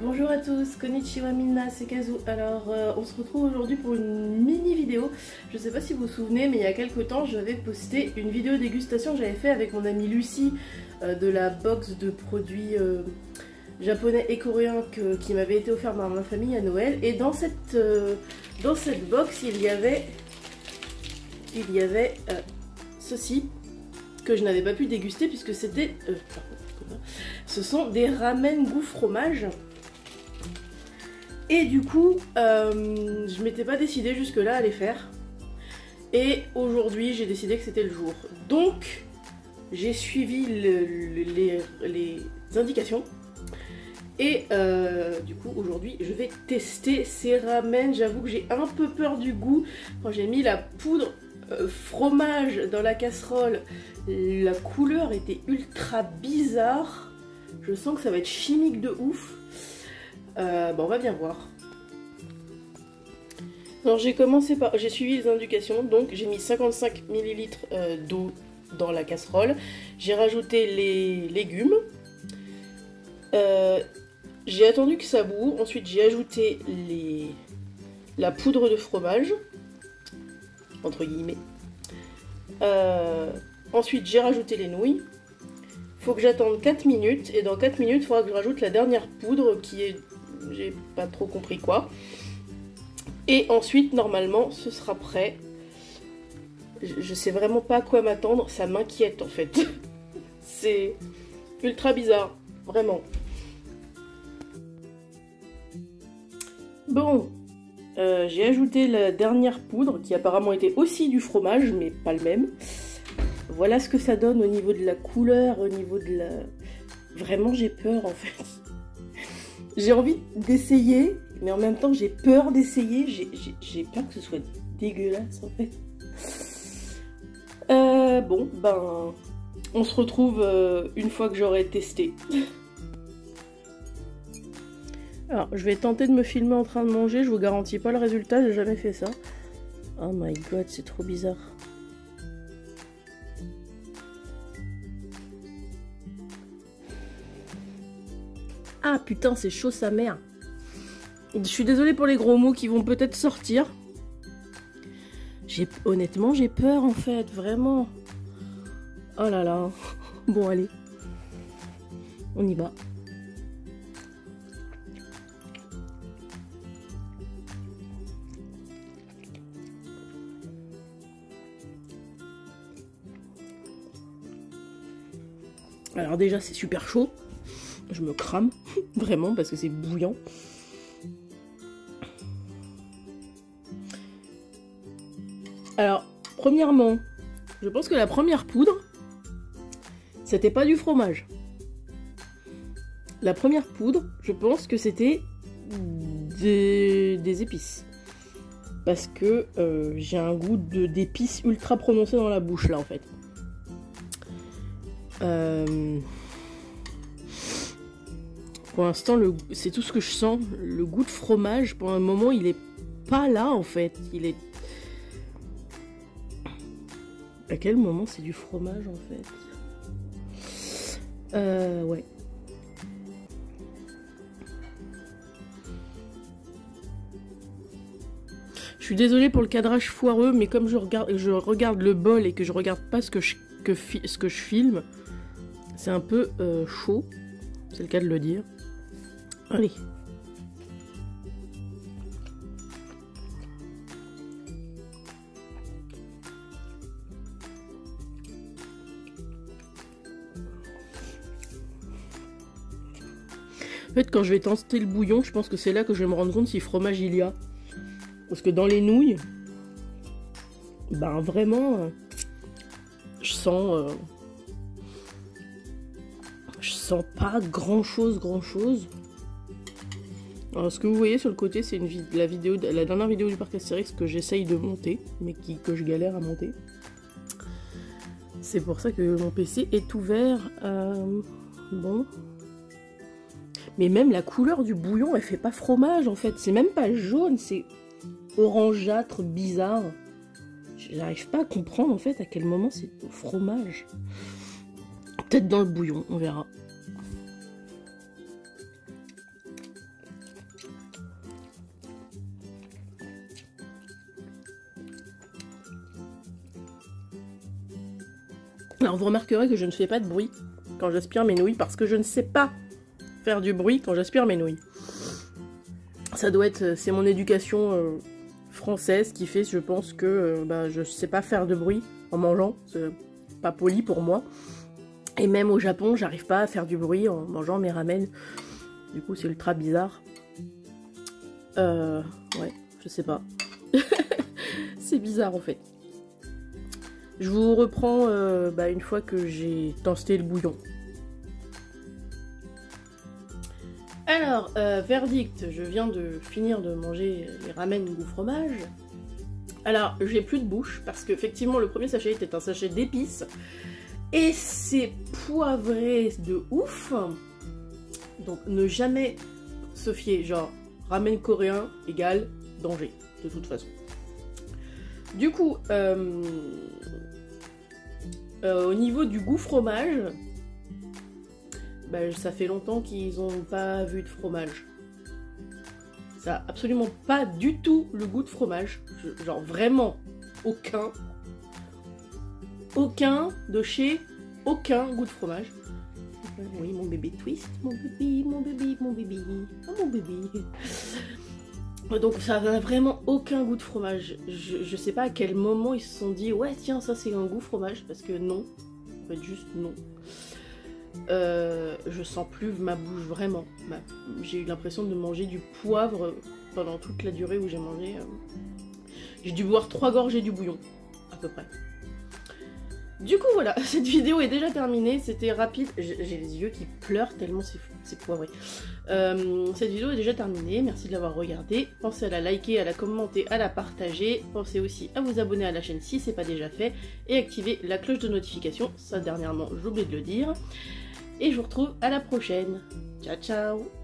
Bonjour à tous, konnichiwa minna, c'est Kazu. Alors on se retrouve aujourd'hui pour une mini vidéo. Je sais pas si vous vous souvenez, mais il y a quelques temps j'avais posté une vidéo dégustation que j'avais fait avec mon amie Lucie de la box de produits japonais et coréens qui m'avait été offert par ma famille à Noël. Et dans cette box il y avait ceci que je n'avais pas pu déguster puisque c'était ce sont des ramen goût fromage. Et du coup, je m'étais pas décidée jusque là à les faire. Et aujourd'hui, j'ai décidé que c'était le jour. Donc, j'ai suivi les indications. Et du coup, aujourd'hui, je vais tester ces ramen. J'avoue que j'ai un peu peur du goût. Quand j'ai mis la poudre fromage dans la casserole, la couleur était ultra bizarre. Je sens que ça va être chimique de ouf. Bon, on va bien voir. Alors j'ai suivi les indications, donc j'ai mis 55 ml d'eau dans la casserole. J'ai rajouté les légumes. J'ai attendu que ça bout. Ensuite j'ai ajouté la poudre de fromage, entre guillemets. Ensuite j'ai rajouté les nouilles. Faut que j'attende 4 minutes et dans 4 minutes il faudra que je rajoute la dernière poudre qui est... j'ai pas trop compris quoi. Et ensuite normalement ce sera prêt. Je sais vraiment pas à quoi m'attendre, ça m'inquiète en fait. C'est ultra bizarre, vraiment. Bon, j'ai ajouté la dernière poudre qui apparemment était aussi du fromage mais pas le même. Voilà ce que ça donne au niveau de la couleur, au niveau de la... Vraiment j'ai peur en fait. J'ai envie d'essayer, mais en même temps j'ai peur d'essayer. J'ai peur que ce soit dégueulasse en fait. Bon, ben... on se retrouve une fois que j'aurai testé. Alors, je vais tenter de me filmer en train de manger. Je vous garantis pas le résultat, j'ai jamais fait ça. Oh my god, c'est trop bizarre. Ah putain, c'est chaud sa mère. Je suis désolée pour les gros mots qui vont peut-être sortir. Honnêtement, j'ai peur en fait, vraiment. Oh là là. Bon, allez. On y va. Alors déjà, c'est super chaud. Je me crame, vraiment, parce que c'est bouillant. Alors, premièrement, je pense que la première poudre, c'était pas du fromage. La première poudre, je pense que c'était des épices. Parce que j'ai un goût d'épices ultra prononcé dans la bouche, là, en fait. Pour l'instant, c'est tout ce que je sens. Le goût de fromage, pour un moment, il est pas là, en fait. Il est... À quel moment c'est du fromage, en fait? Ouais. Je suis désolée pour le cadrage foireux, mais comme je regarde le bol et que je regarde pas ce que je filme, c'est un peu chaud. C'est le cas de le dire. Allez. En fait, quand je vais tenter le bouillon, je pense que c'est là que je vais me rendre compte si fromage il y a. Parce que dans les nouilles, ben vraiment, je sens pas grand chose. Alors ce que vous voyez sur le côté, c'est la dernière vidéo du parc Astérix que j'essaye de monter, mais que je galère à monter. C'est pour ça que mon PC est ouvert. Bon. Mais même la couleur du bouillon, elle fait pas fromage en fait. C'est même pas jaune, c'est orangeâtre, bizarre. J'arrive pas à comprendre en fait à quel moment c'est au fromage. Peut-être dans le bouillon, on verra. Alors vous remarquerez que je ne fais pas de bruit quand j'aspire mes nouilles parce que je ne sais pas faire du bruit quand j'aspire mes nouilles. Ça doit être, c'est mon éducation française qui fait, je pense que je sais pas faire de bruit en mangeant, c'est pas poli pour moi. Et même au Japon, j'arrive pas à faire du bruit en mangeant mes ramen. Du coup, c'est ultra bizarre. Ouais, je sais pas. C'est bizarre en fait. Je vous reprends une fois que j'ai testé le bouillon. Alors, verdict, je viens de finir de manger les ramen goût fromage. Alors, j'ai plus de bouche parce qu'effectivement, le premier sachet était un sachet d'épices et c'est poivré de ouf. Donc, ne jamais se fier, genre, ramen coréen égale danger, de toute façon. Du coup, au niveau du goût fromage, ça fait longtemps qu'ils n'ont pas vu de fromage. Ça a absolument pas du tout le goût de fromage. Genre vraiment aucun. Aucun de chez aucun goût de fromage. Oui, mon bébé twist, mon bébé, mon bébé, mon bébé, oh, mon bébé. Donc ça n'a vraiment aucun goût de fromage. Je sais pas à quel moment ils se sont dit ouais tiens ça c'est un goût fromage parce que non. En fait juste non. Je sens plus ma bouche vraiment. J'ai eu l'impression de manger du poivre pendant toute la durée où j'ai mangé. J'ai dû boire 3 gorgées du bouillon, à peu près. Du coup voilà, cette vidéo est déjà terminée, c'était rapide, j'ai les yeux qui pleurent tellement c'est poivré. Cette vidéo est déjà terminée, merci de l'avoir regardée, pensez à la liker, à la commenter, à la partager, pensez aussi à vous abonner à la chaîne si c'est pas déjà fait, et activer la cloche de notification, ça dernièrement j'ai oublié de le dire, et je vous retrouve à la prochaine, ciao ciao.